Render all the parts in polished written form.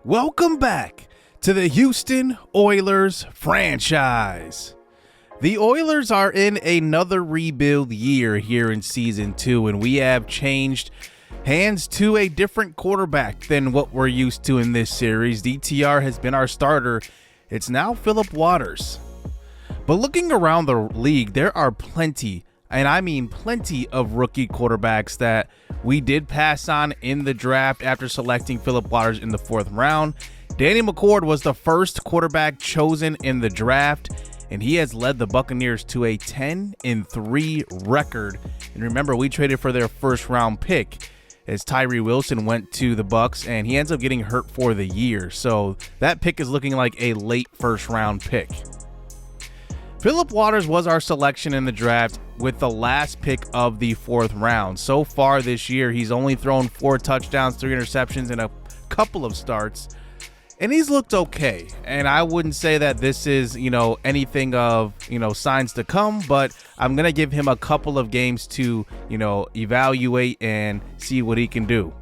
Welcome back to the Houston Oilers franchise. The Oilers are in another rebuild year here in season 2, and we have changed hands to a different quarterback than what we're used to in this series. DTR has been our starter. It's now Philip Waters. But looking around the league, there are plenty, and I mean plenty, of rookie quarterbacks that we did pass on in the draft after selecting Philip Waters in the 4th round. Danny McCord was the first quarterback chosen in the draft, and he has led the Buccaneers to a 10-3 record. And remember, we traded for their 1st round pick as Tyree Wilson went to the Bucs, and he ends up getting hurt for the year. So that pick is looking like a late 1st round pick. Philip Waters was our selection in the draft with the last pick of the 4th round. So far this year, he's only thrown 4 touchdowns, 3 interceptions, and a couple of starts. And he's looked okay. And I wouldn't say that this is, anything of, signs to come, but I'm going to give him a couple of games to, evaluate and see what he can do.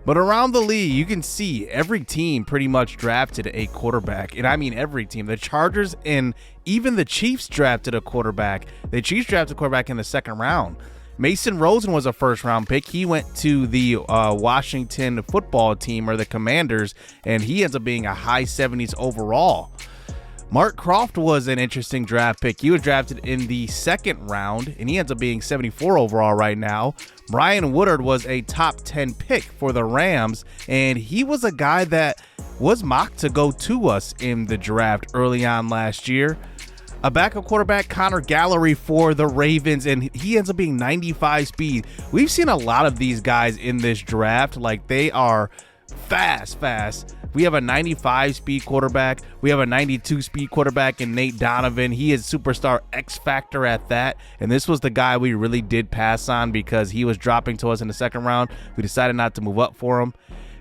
But around the league, you can see every team pretty much drafted a quarterback. And I mean every team. The Chargers and even the Chiefs drafted a quarterback. The Chiefs drafted a quarterback in the 2nd round. Mason Rosen was a 1st round pick. He went to the Washington football team, or the Commanders, and he ends up being a high 70s overall. Mark Croft was an interesting draft pick. He was drafted in the 2nd round, and he ends up being 74 overall right now. Brian Woodard was a top 10 pick for the Rams, and he was a guy that was mocked to go to us in the draft early on last year. A backup quarterback, Connor Gallery, for the Ravens, and he ends up being 95 speed. We've seen a lot of these guys in this draft. Like, they are fast. We have a 95 speed quarterback. We have a 92 speed quarterback in Nate Donovan. He is superstar X factor at that. And this was the guy we really did pass on because he was dropping to us in the 2nd round. We decided not to move up for him.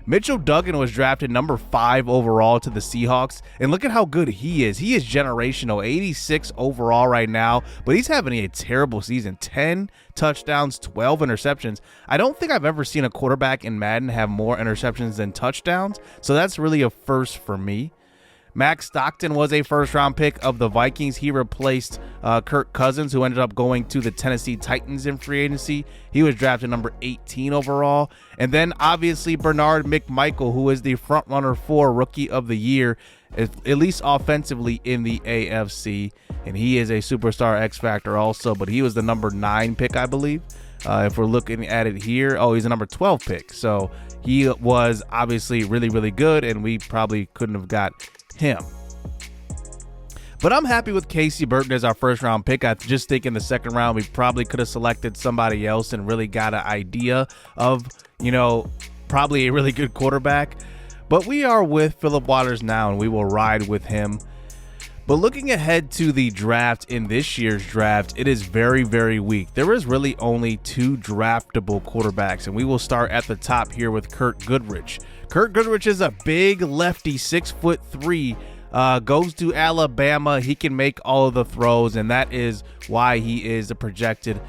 Mitchell Duggan was drafted number 5 overall to the Seahawks, and look at how good he is. He is generational, 86 overall right now, but he's having a terrible season. 10 touchdowns, 12 interceptions. I don't think I've ever seen a quarterback in Madden have more interceptions than touchdowns, so that's really a first for me. Max Stockton was a 1st round pick of the Vikings. He replaced Kirk Cousins, who ended up going to the Tennessee Titans in free agency. He was drafted number 18 overall. And then obviously Bernard McMichael, who is the front runner for Rookie of the Year, at least offensively in the AFC. And he is a superstar X factor also, but he was the number 9 pick, I believe. If we're looking at it here, he's a number 12 pick. So he was obviously really, really good, and we probably couldn't have got him. But I'm happy with Casey Burton as our 1st round pick. I just think in the 2nd round we probably could have selected somebody else and really got an idea of, probably a really good quarterback. But we are with Philip Waters now, and we will ride with him. But looking ahead to the draft in this year's draft, it is very, very weak. There is really only 2 draftable quarterbacks, and we will start at the top here with Kurt Goodrich. Kurt Goodrich is a big lefty, 6'3", goes to Alabama. He can make all of the throws, and that is why he is a projected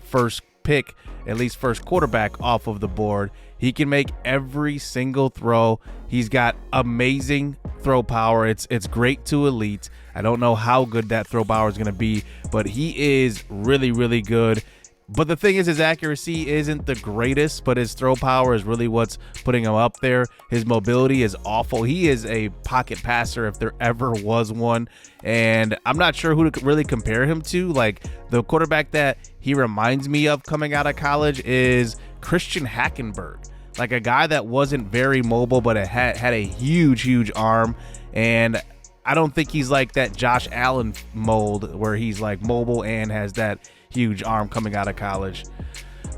first pick, at least first quarterback off of the board. He can make every single throw. He's got amazing throw power. It's great to elite. I don't know how good that throw power is going to be, but he is really, really good. But the thing is, his accuracy isn't the greatest, but his throw power is really what's putting him up there. His mobility is awful. He is a pocket passer if there ever was one. And I'm not sure who to really compare him to. Like, the quarterback that he reminds me of coming out of college is Christian Hackenberg. Like, a guy that wasn't very mobile, but it had a huge arm. And I don't think he's like that Josh Allen mold where he's like mobile and has that huge arm coming out of college.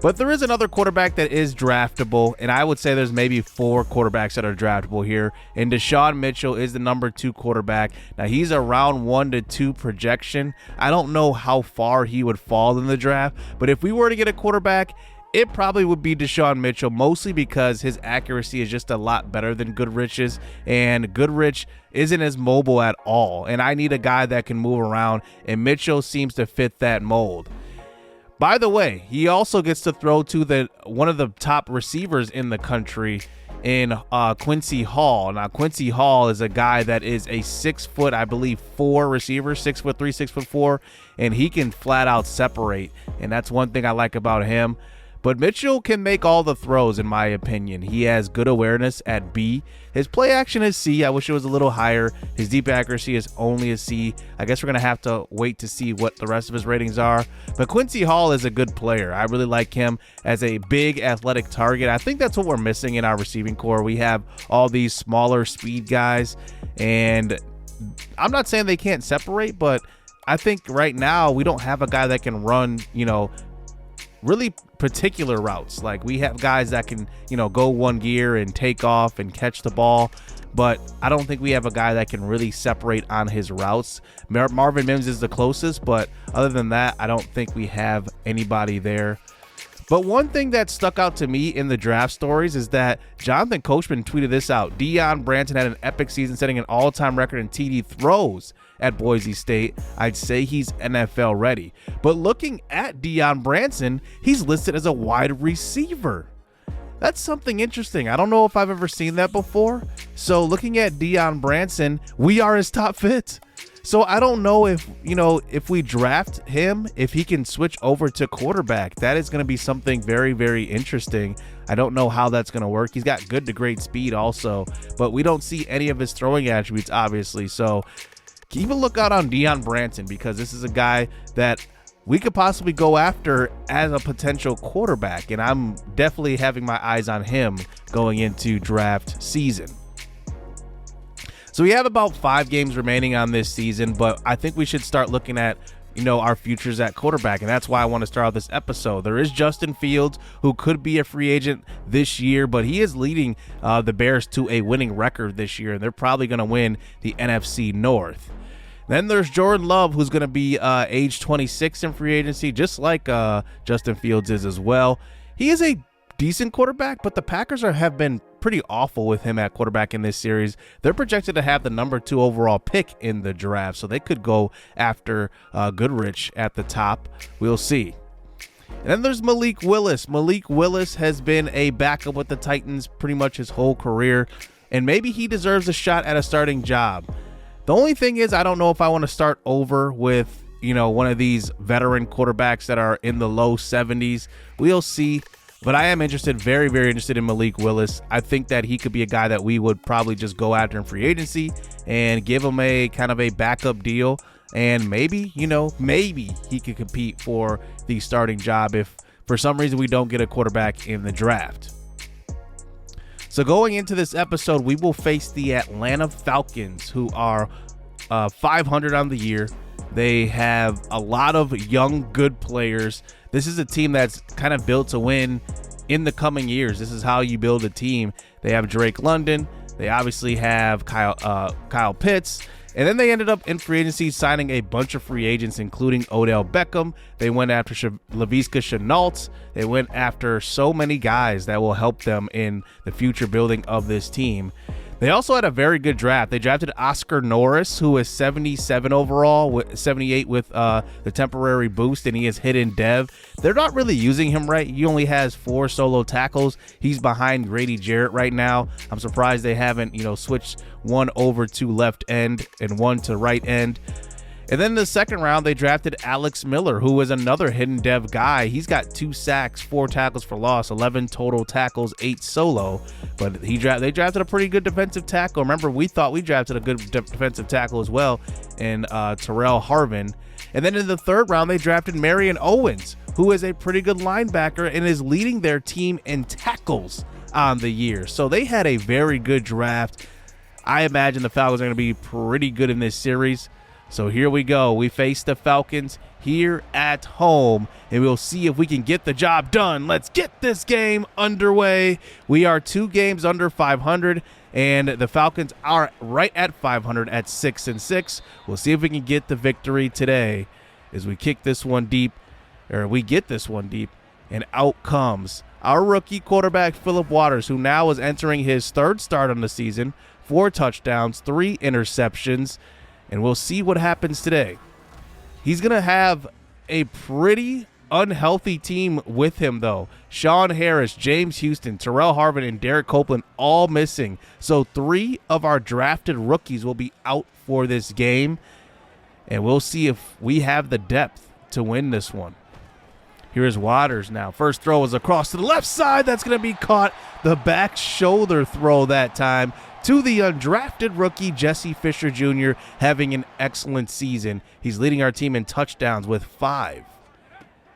But there is another quarterback that is draftable, and I would say there's maybe 4 quarterbacks that are draftable here, and Deshaun Mitchell is the number 2 quarterback. Now, he's a round 1 to 2 projection. I don't know how far he would fall in the draft, but if we were to get a quarterback, it probably would be Deshaun Mitchell, mostly because his accuracy is just a lot better than Goodrich's, and Goodrich isn't as mobile at all, and I need a guy that can move around, and Mitchell seems to fit that mold. By the way, he also gets to throw to one of the top receivers in the country in Quincy Hall. Now, Quincy Hall is a guy that is a 6 foot, I believe, 4 receiver, 6'3", 6'4", and he can flat out separate. And that's one thing I like about him. But Mitchell can make all the throws, in my opinion. He has good awareness at B. His play action is C. I wish it was a little higher. His deep accuracy is only a C. I guess we're going to have to wait to see what the rest of his ratings are. But Quincy Hall is a good player. I really like him as a big athletic target. I think that's what we're missing in our receiving core. We have all these smaller speed guys, and I'm not saying they can't separate, but I think right now we don't have a guy that can run, really particular routes. Like, we have guys that can, go one gear and take off and catch the ball, but I don't think we have a guy that can really separate on his routes. Marvin Mims is the closest, but other than that, I don't think we have anybody there. But one thing that stuck out to me in the draft stories is that Jonathan Coachman tweeted this out. Deion Branson had an epic season, setting an all-time record in TD throws at Boise State. I'd say he's NFL ready. But looking at Deion Branson, he's listed as a wide receiver. That's something interesting. I don't know if I've ever seen that before. So looking at Deion Branson, we are his top fit. So I don't know if we draft him, if he can switch over to quarterback. That is going to be something very, very interesting. I don't know how that's going to work. He's got good to great speed also, but we don't see any of his throwing attributes, obviously. So keep a lookout on Deion Branson, because this is a guy that we could possibly go after as a potential quarterback, and I'm definitely having my eyes on him going into draft season. So we have about 5 games remaining on this season, but I think we should start looking at, our futures at quarterback, and that's why I want to start out this episode. There is Justin Fields, who could be a free agent this year, but he is leading the Bears to a winning record this year, and they're probably going to win the NFC North. Then there's Jordan Love, who's going to be age 26 in free agency, just like Justin Fields is as well. He is a decent quarterback, but the Packers have been pretty awful with him at quarterback in this series. They're projected to have the number 2 overall pick in the draft, so they could go after Goodrich at the top. We'll see. And then there's Malik Willis. Malik Willis has been a backup with the Titans pretty much his whole career, and maybe he deserves a shot at a starting job. The only thing is, I don't know if I want to start over with, one of these veteran quarterbacks that are in the low 70s. We'll see. But I am interested, very, very interested in Malik Willis. I think that he could be a guy that we would probably just go after in free agency and give him a kind of a backup deal. And maybe, maybe he could compete for the starting job if for some reason we don't get a quarterback in the draft. So going into this episode, we will face the Atlanta Falcons, who are 500 on the year. They have a lot of young, good players. This is a team that's kind of built to win in the coming years. This is how you build a team. They have Drake London. They obviously have Kyle Pitts. And then they ended up in free agency signing a bunch of free agents, including Odell Beckham. They went after Laviska Shenault. They went after so many guys that will help them in the future building of this team. They also had a very good draft. They drafted Oscar Norris, who is 77 overall, 78 with the temporary boost, and he is hidden dev. They're not really using him right. He only has 4 solo tackles. He's behind Grady Jarrett right now. I'm surprised they haven't, switched one over to left end and one to right end. And then in the second round, they drafted Alex Miller, who was another hidden dev guy. He's got 2 sacks, 4 tackles for loss, 11 total tackles, 8 solo. But they drafted a pretty good defensive tackle. Remember, we thought we drafted a good defensive tackle as well in Terrell Harvin. And then in the third round, they drafted Marion Owens, who is a pretty good linebacker and is leading their team in tackles on the year. So they had a very good draft. I imagine the Falcons are going to be pretty good in this series. So here we go. We face the Falcons here at home, and we'll see if we can get the job done. Let's get this game underway. We are 2 games under 500, and the Falcons are right at 500 at 6-6. We'll see if we can get the victory today as we kick this one deep, or we get this one deep, and out comes our rookie quarterback, Phillip Waters, who now is entering his 3rd start on the season, 4 touchdowns, 3 interceptions. And we'll see what happens today. He's going to have a pretty unhealthy team with him, though. Sean Harris, James Houston, Terrell Harvin, and Derek Copeland all missing. So 3 of our drafted rookies will be out for this game, and we'll see if we have the depth to win this one. Here's Waters now. First throw is across to the left side. That's going to be caught. The back shoulder throw that time to the undrafted rookie, Jesse Fisher Jr., having an excellent season. He's leading our team in touchdowns with 5.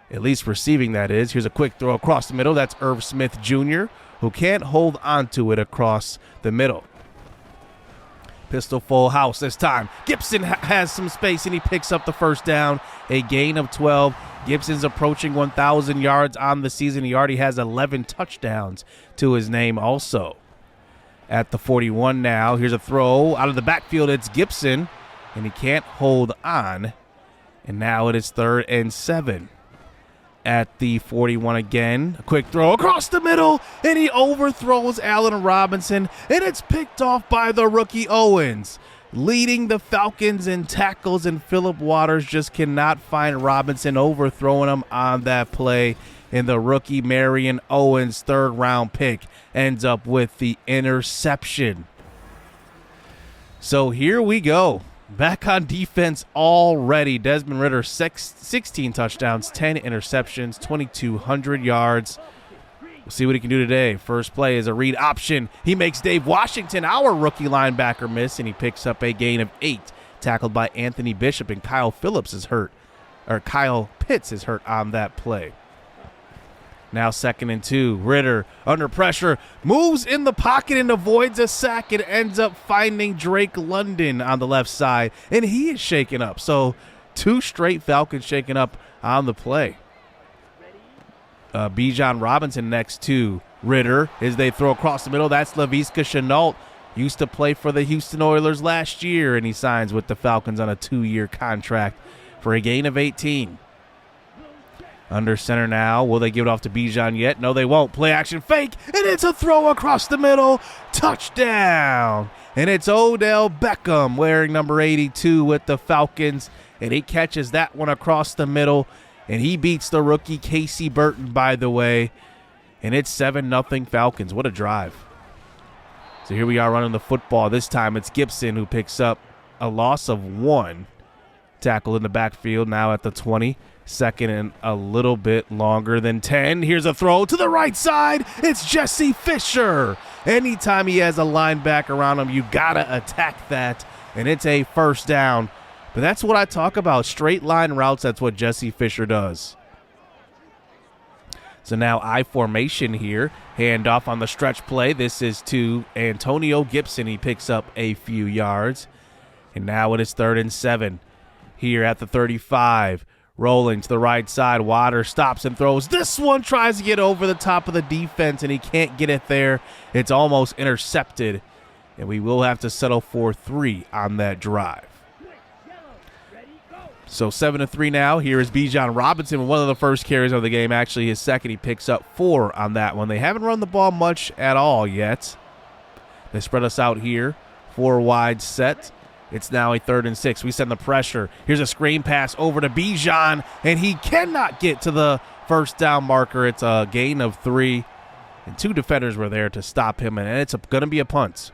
At least receiving, that is. Here's a quick throw across the middle. That's Irv Smith Jr., who can't hold onto it across the middle. Pistol full house this time. Gibson has some space, and he picks up the first down. A gain of 12. Gibson's approaching 1,000 yards on the season. He already has 11 touchdowns to his name also. At the 41 now, here's a throw out of the backfield. It's Gibson, and he can't hold on. And now it is 3rd and 7. At the 41 again, a quick throw across the middle, and he overthrows Allen Robinson, and it's picked off by the rookie Owens. Leading the Falcons in tackles, and Philip Waters just cannot find Robinson, overthrowing him on that play. And the rookie Marion Owens, 3rd round pick, ends up with the interception. So here we go. Back on defense already. Desmond Ridder, 16 touchdowns, 10 interceptions, 2,200 yards. We'll see what he can do today. First play is a read option. He makes Dave Washington, our rookie linebacker, miss, and he picks up a gain of 8. Tackled by Anthony Bishop, and Kyle Pitts is hurt on that play. Now 2nd and 2. Ridder under pressure, moves in the pocket and avoids a sack, and ends up finding Drake London on the left side, and he is shaken up. So 2 straight Falcons shaken up on the play. Bijan Robinson next to Ridder as they throw across the middle. That's Laviska Shenault. Used to play for the Houston Oilers last year, and he signs with the Falcons on a 2-year contract for a gain of 18. Under center now. Will they give it off to Bijan yet? No, they won't. Play action fake, and it's a throw across the middle. Touchdown. And it's Odell Beckham wearing number 82 with the Falcons, and he catches that one across the middle, and he beats the rookie Casey Burton, by the way. And it's 7-0 Falcons. What a drive. So here we are running the football. This time it's Gibson who picks up a loss of 1. Tackle in the backfield now at the 20. 2nd and a little bit longer than 10. Here's a throw to the right side. It's Jesse Fisher. Anytime he has a linebacker around him, you got to attack that, and it's a first down. But that's what I talk about, straight line routes. That's what Jesse Fisher does. So now I formation here. Handoff on the stretch play. This is to Antonio Gibson. He picks up a few yards. And now it is 3rd and 7. Here at the 35. Rolling to the right side. Waters stops and throws. This one tries to get over the top of the defense, and he can't get it there. It's almost intercepted, and we will have to settle for 3 on that drive. So 7-3 now. Here is Bijan Robinson, one of the first carries of the game. Actually, his second. He picks up 4 on that one. They haven't run the ball much at all yet. They spread us out here. 4 wide set. It's now a 3rd and 6. We send the pressure. Here's a screen pass over to Bijan, and he cannot get to the first down marker. It's a gain of 3, and 2 defenders were there to stop him, and it's going to be a punt.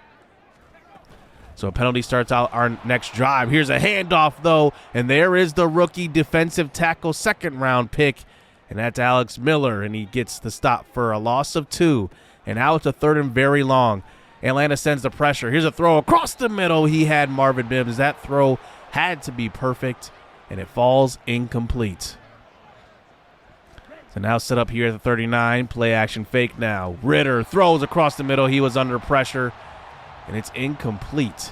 So a penalty starts out our next drive. Here's a handoff, though, and there is the rookie defensive tackle 2nd-round pick, and that's Alex Miller, and he gets the stop for a loss of 2. And now it's a 3rd and very long. Atlanta sends the pressure. Here's a throw across the middle. He had Marvin Mims. That throw had to be perfect, and it falls incomplete. So now set up here at the 39. Play action fake now. Ridder throws across the middle. He was under pressure, and it's incomplete.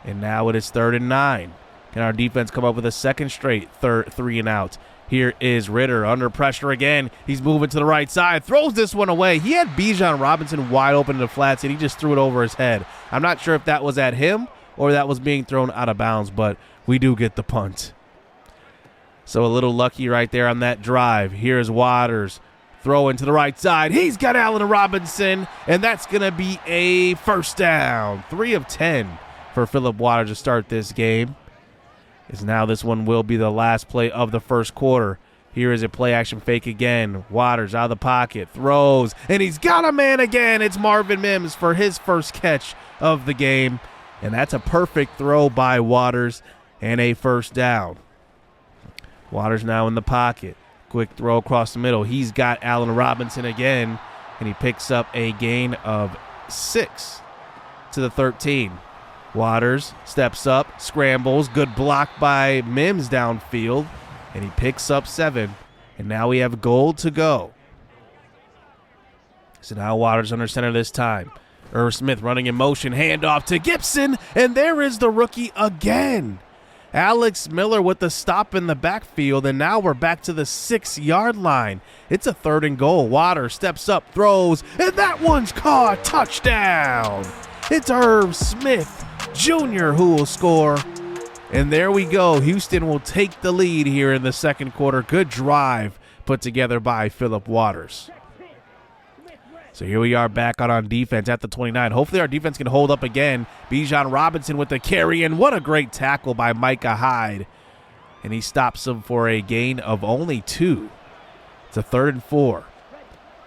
And now it is 3rd and 9. Can our defense come up with a second straight 3 and out? Here is Ridder under pressure again. He's moving to the right side. Throws this one away. He had Bijan Robinson wide open in the flats, and he just threw it over his head. I'm not sure if that was at him or that was being thrown out of bounds, but we do get the punt. So a little lucky right there on that drive. Here's Waters. Throw into the right side. He's got Allen Robinson, and that's going to be a first down. 3 of 10 for Philip Waters to start this game. As now this one will be the last play of the first quarter. Here is a play action fake again. Waters out of the pocket, throws, and he's got a man again. It's Marvin Mims for his first catch of the game. And that's a perfect throw by Waters and a first down. Waters now in the pocket. Quick throw across the middle. He's got Allen Robinson again, and he picks up a gain of 6 to the 13. Waters steps up, scrambles, good block by Mims downfield, and he picks up 7. And now we have goal to go. So now Waters under center this time. Irv Smith running in motion, handoff to Gibson, and there is the rookie again. Alex Miller with the stop in the backfield, and now we're back to the 6-yard line. It's a 3rd and goal. Waters steps up, throws, and that one's caught. Touchdown. It's Irv Smith Jr. who will score. And there we go. Houston will take the lead here in the second quarter. Good drive put together by Phillip Waters. So here we are back on defense at the 29. Hopefully our defense can hold up again. Bijan Robinson with the carry, and what a great tackle by Micah Hyde. And he stops him for a gain of only 2. It's a 3rd and 4.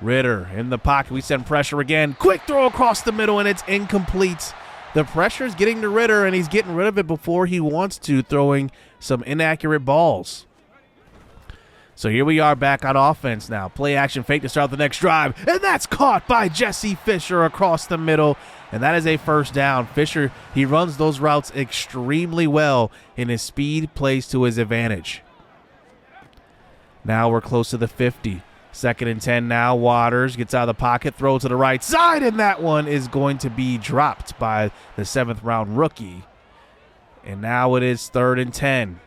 Ritter in the pocket. We send pressure again. Quick throw across the middle, and it's incomplete. The pressure is getting to Ritter, and he's getting rid of it before he wants to, throwing some inaccurate balls. So here we are back on offense now. Play action fake to start the next drive. And that's caught by Jesse Fisher across the middle. And that is a first down. Fisher, he runs those routes extremely well, and his speed plays to his advantage. Now we're close to the 50. 2nd and 10 now. Waters gets out of the pocket, throw to the right side, and that one is going to be dropped by the 7th-round rookie. And now it is 3rd and 10.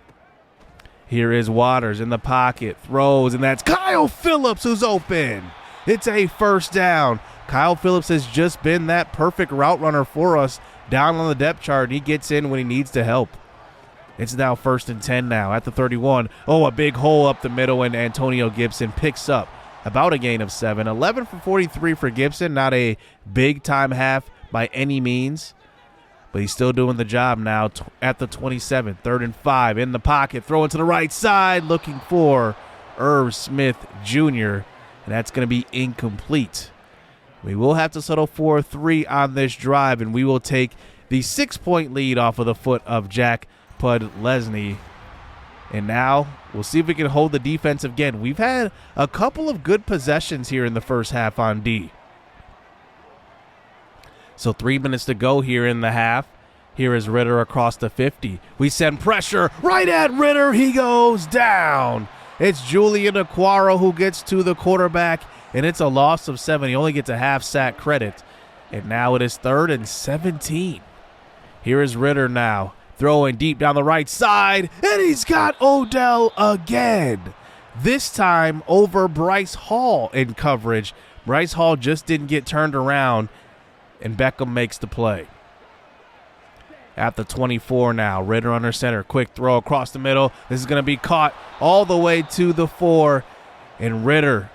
Here is Waters in the pocket, throws, and that's Kyle Phillips who's open. It's a first down. Kyle Phillips has just been that perfect route runner for us down on the depth chart, and he gets in when he needs to help. It's now 1st and 10 now at the 31. Oh, a big hole up the middle, and Antonio Gibson picks up about a gain of 7. 11 for 43 for Gibson, not a big-time half by any means. But he's still doing the job now at the 27. 3rd and 5 in the pocket. Throwing to the right side. Looking for Irv Smith Jr. And that's going to be incomplete. We will have to settle for 3 on this drive. And we will take the 6-point lead off of the foot of Jack Pudlesny. And now we'll see if we can hold the defense again. We've had a couple of good possessions here in the first half on D. So 3 minutes to go here in the half. Here is Ritter across the 50. We send pressure right at Ritter. He goes down. It's Julian Aquaro who gets to the quarterback, and it's a loss of 7. He only gets a half sack credit. And now it is 3rd and 17. Here is Ritter now, throwing deep down the right side, and he's got Odell again. This time over Bryce Hall in coverage. Bryce Hall just didn't get turned around, and Beckham makes the play. At the 24 now, Ritter under center. Quick throw across the middle. This is going to be caught all the way to the 4. And Ritter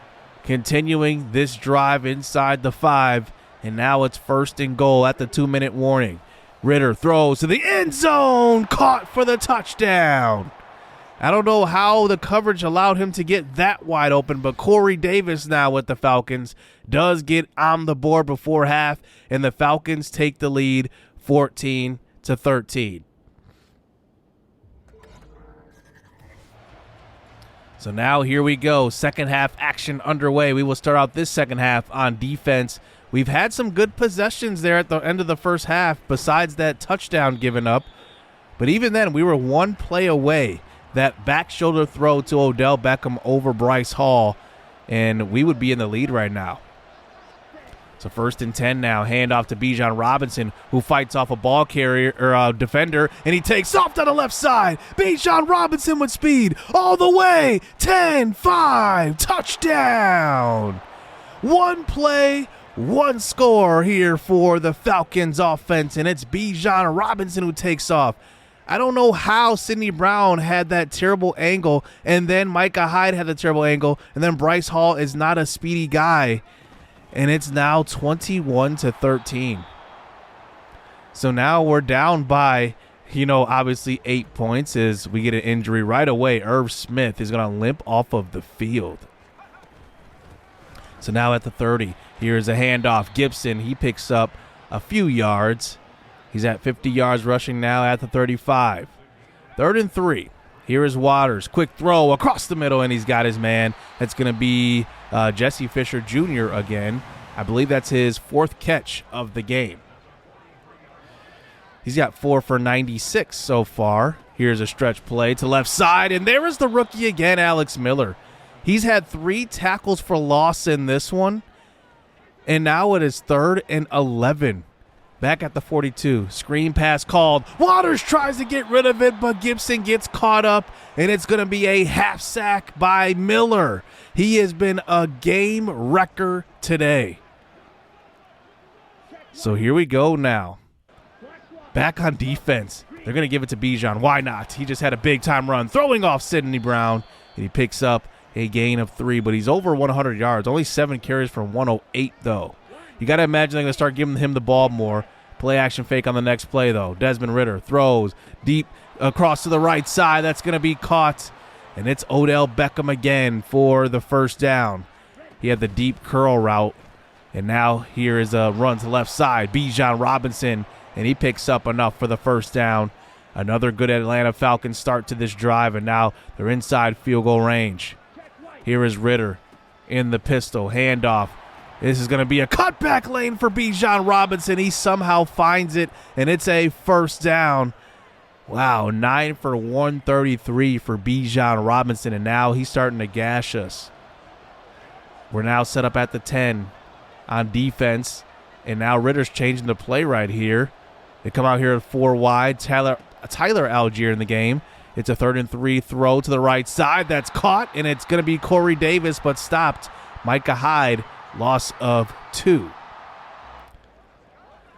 continuing this drive inside the 5. And now it's 1st and goal at the 2-minute warning. Ritter throws to the end zone. Caught for the touchdown. I don't know how the coverage allowed him to get that wide open, but Corey Davis now with the Falcons does get on the board before half, and the Falcons take the lead 14-13. So now here we go. Second half action underway. We will start out this second half on defense. We've had some good possessions there at the end of the first half besides that touchdown given up. But even then, we were one play away. That back shoulder throw to Odell Beckham over Bryce Hall, and we would be in the lead right now. So 1st and 10 now, handoff to Bijan Robinson, who fights off a ball carrier or a defender, and he takes off to the left side. Bijan Robinson with speed all the way. 10-5, touchdown. One play, one score here for the Falcons offense, and it's Bijan Robinson who takes off. I don't know how Sidney Brown had that terrible angle, and then Micah Hyde had the terrible angle, and then Bryce Hall is not a speedy guy, and it's now 21-13. So now we're down by obviously 8 points is we get an injury right away. Irv Smith is going to limp off of the field. So now at the 30, here's a handoff. Gibson, he picks up a few yards. He's at 50 yards rushing now at the 35. 3rd and 3. Here is Waters. Quick throw across the middle, and he's got his man. That's going to be Jesse Fisher Jr. again. I believe that's his 4th catch of the game. He's got 4 for 96 so far. Here's a stretch play to left side, and there is the rookie again, Alex Miller. He's had 3 tackles for loss in this one, and now it is 3rd and 11. Back at the 42. Screen pass called. Waters tries to get rid of it, but Gibson gets caught up, and it's going to be a half sack by Miller. He has been a game wrecker today. So here we go now. Back on defense. They're going to give it to Bijan. Why not? He just had a big-time run, throwing off Sidney Brown, and he picks up a gain of 3, but he's over 100 yards. Only 7 carries for 108, though. You got to imagine they're going to start giving him the ball more. Play action fake on the next play, though. Desmond Ridder throws deep across to the right side. That's going to be caught, and it's Odell Beckham again for the first down. He had the deep curl route, and now here is a run to left side. Bijan Robinson, and he picks up enough for the first down. Another good Atlanta Falcons start to this drive, and now they're inside field goal range. Here is Ridder in the pistol. Handoff. This is going to be a cutback lane for Bijan Robinson. He somehow finds it, and it's a first down. Wow, 9 for 133 for Bijan Robinson, and now he's starting to gash us. We're now set up at the 10 on defense, and now Ridder's changing the play right here. They come out here at 4 wide. Tyler Algier in the game. It's a 3rd and 3 throw to the right side. That's caught, and it's going to be Corey Davis, but stopped. Micah Hyde, loss of 2.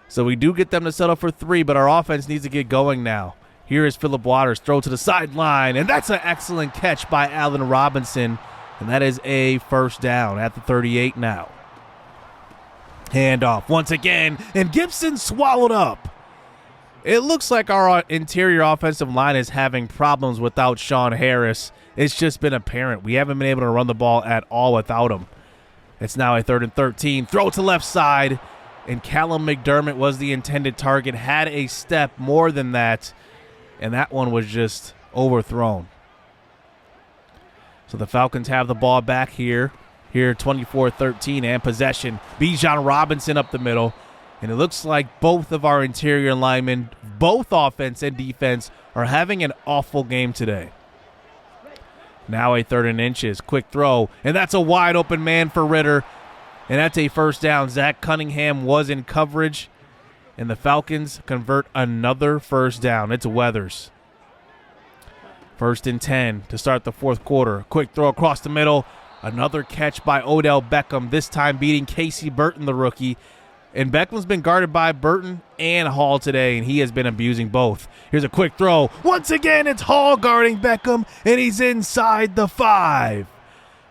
So we do get them to settle for 3, but our offense needs to get going now. Here is Phillip Waters, throw to the sideline, and that's an excellent catch by Allen Robinson, and that is a first down at the 38 now. Handoff once again, and Gibson swallowed up. It looks like our interior offensive line is having problems without Sean Harris. It's just been apparent. We haven't been able to run the ball at all without him. It's now a 3rd and 13. Throw to left side, and Callum McDermott was the intended target. Had a step more than that, and that one was just overthrown. So the Falcons have the ball back here. Here 24-13 and possession. Bijan Robinson up the middle. And it looks like both of our interior linemen, both offense and defense, are having an awful game today. Now a 3rd and inches. Quick throw. And that's a wide open man for Ridder. And that's a first down. Zach Cunningham was in coverage. And the Falcons convert another first down. It's Weathers. 1st and 10 to start the 4th quarter. Quick throw across the middle. Another catch by Odell Beckham, this time beating Casey Burton, the rookie. And Beckham's been guarded by Burton and Hall today, and he has been abusing both. Here's a quick throw. Once again, it's Hall guarding Beckham, and he's inside the 5.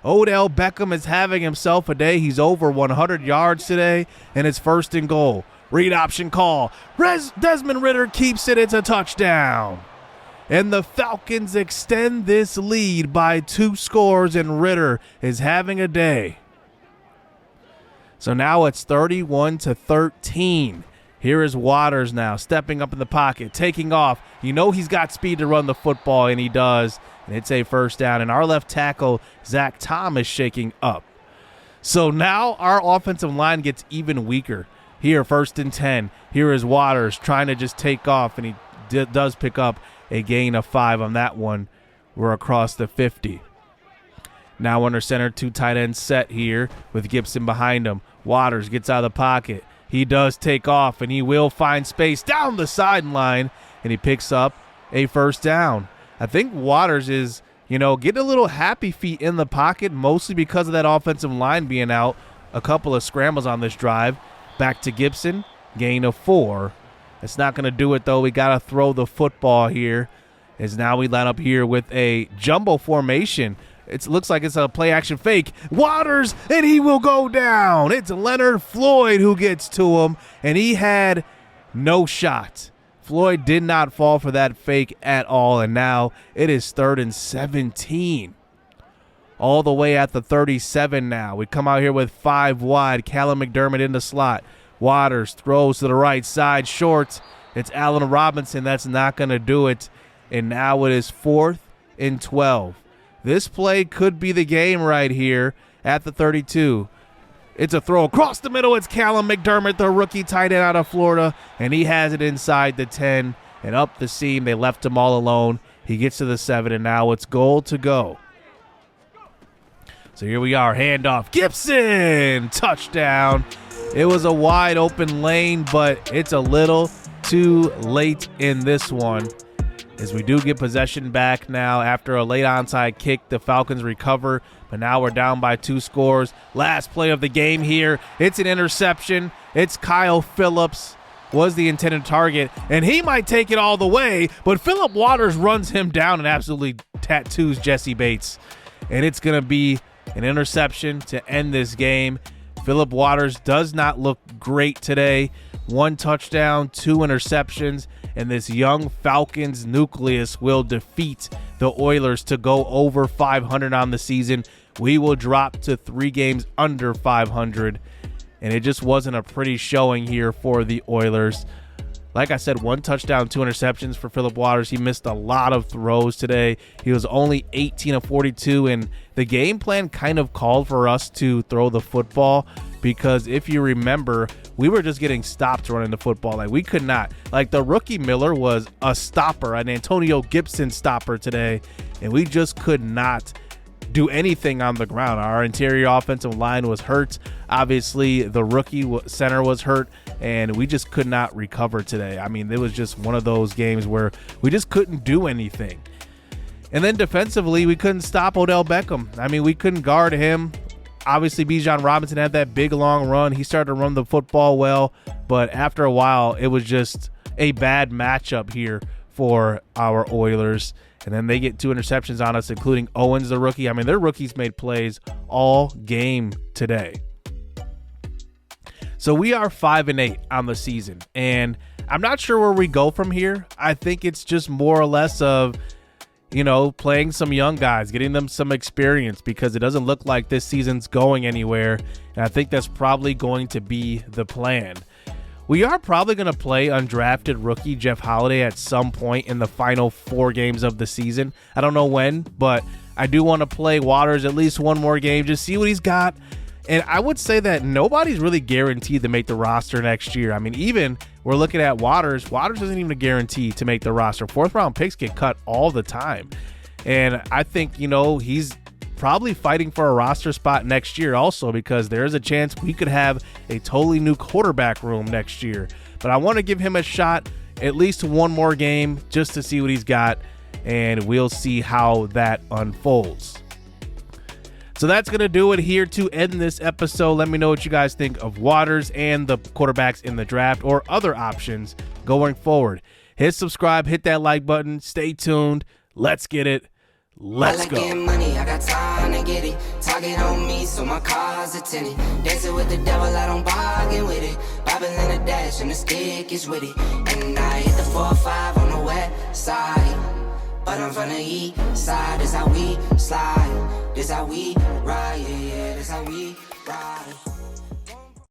Odell Beckham is having himself a day. He's over 100 yards today, and it's 1st and goal. Read option call. Desmond Ridder keeps it. It's a touchdown. And the Falcons extend this lead by 2 scores, and Ridder is having a day. So now it's 31-13. Here is Waters now, stepping up in the pocket, taking off. You know he's got speed to run the football, and he does. And it's a first down. And our left tackle, Zach Tom, is shaking up. So now our offensive line gets even weaker. Here, 1st and 10. Here is Waters trying to just take off, and he does pick up a gain of 5 on that one. We're across the 50. Now under center, 2 tight ends set here with Gibson behind him. Waters gets out of the pocket. He does take off, and he will find space down the sideline, and he picks up a first down. I think Waters is, getting a little happy feet in the pocket, mostly because of that offensive line being out. A couple of scrambles on this drive. Back to Gibson, gain of 4. That's not going to do it, though. We got to throw the football here, as now we line up here with a jumbo formation. It looks like it's a play-action fake. Waters, and he will go down. It's Leonard Floyd who gets to him, and he had no shot. Floyd did not fall for that fake at all, and now it is 3rd and 17. All the way at the 37 now. We come out here with 5 wide. Callum McDermott in the slot. Waters throws to the right side, short. It's Allen Robinson. That's not going to do it. And now it is 4th and 12. This play could be the game right here at the 32. It's a throw across the middle. It's Callum McDermott, the rookie tight end out of Florida, and he has it inside the 10 and up the seam. They left him all alone. He gets to the 7, and now it's goal to go. So here we are, handoff. Gibson, touchdown. It was a wide open lane, but it's a little too late in this one. As we do get possession back now after a late onside kick, the Falcons recover, but now we're down by 2 scores. Last play of the game here. It's an interception. It's Kyle Phillips was the intended target, and he might take it all the way, but Phillip Waters runs him down and absolutely tattoos Jesse Bates. And it's going to be an interception to end this game. Phillip Waters does not look great today. 1 touchdown, 2 interceptions, and this young Falcons nucleus will defeat the Oilers to go over 500 on the season. We will drop to 3 games under 500, and it just wasn't a pretty showing here for the Oilers. Like I said, 1 touchdown, 2 interceptions for Phillip Waters. He missed a lot of throws today. He was only 18 of 42, and the game plan kind of called for us to throw the football because if you remember, we were just getting stopped running the football. Like, we could not. Like, the rookie Miller was a stopper, an Antonio Gibson stopper today, and we just could not do anything on the ground. Our interior offensive line was hurt. Obviously, the rookie center was hurt, and we just could not recover today. I mean, it was just one of those games where we just couldn't do anything. And then defensively, we couldn't stop Odell Beckham. I mean, we couldn't guard him. Obviously, Bijan Robinson had that big, long run. He started to run the football well, but after a while, it was just a bad matchup here for our Oilers. And then they get 2 interceptions on us, including Owens, the rookie. I mean, their rookies made plays all game today. So we are 5-8 on the season, and I'm not sure where we go from here. I think it's just more or less of, playing some young guys, getting them some experience because it doesn't look like this season's going anywhere. And I think that's probably going to be the plan. We are probably going to play undrafted rookie Jeff Holiday at some point in the final 4 games of the season. I don't know when, but I do want to play Waters at least 1 more game, just see what he's got. And I would say that nobody's really guaranteed to make the roster next year. I mean, even we're looking at Waters. Waters isn't even a guarantee to make the roster. 4th-round picks get cut all the time. And I think, he's probably fighting for a roster spot next year also because there is a chance we could have a totally new quarterback room next year. But I want to give him a shot, at least 1 more game, just to see what he's got, and we'll see how that unfolds. So that's going to do it here to end this episode. Let me know what you guys think of Waters and the quarterbacks in the draft or other options going forward. Hit subscribe, hit that like button, stay tuned. Let's get it. Let's go. Getting money, I got time to get it. Target on me, so my car's a tinny. Dancing with the devil, I don't bargain with it. Bobbing in the dash, and the stick is with it. And I hit the 4-5 on the west side. But I'm from the east side, this how we slide. This how we ride, yeah, this how we ride.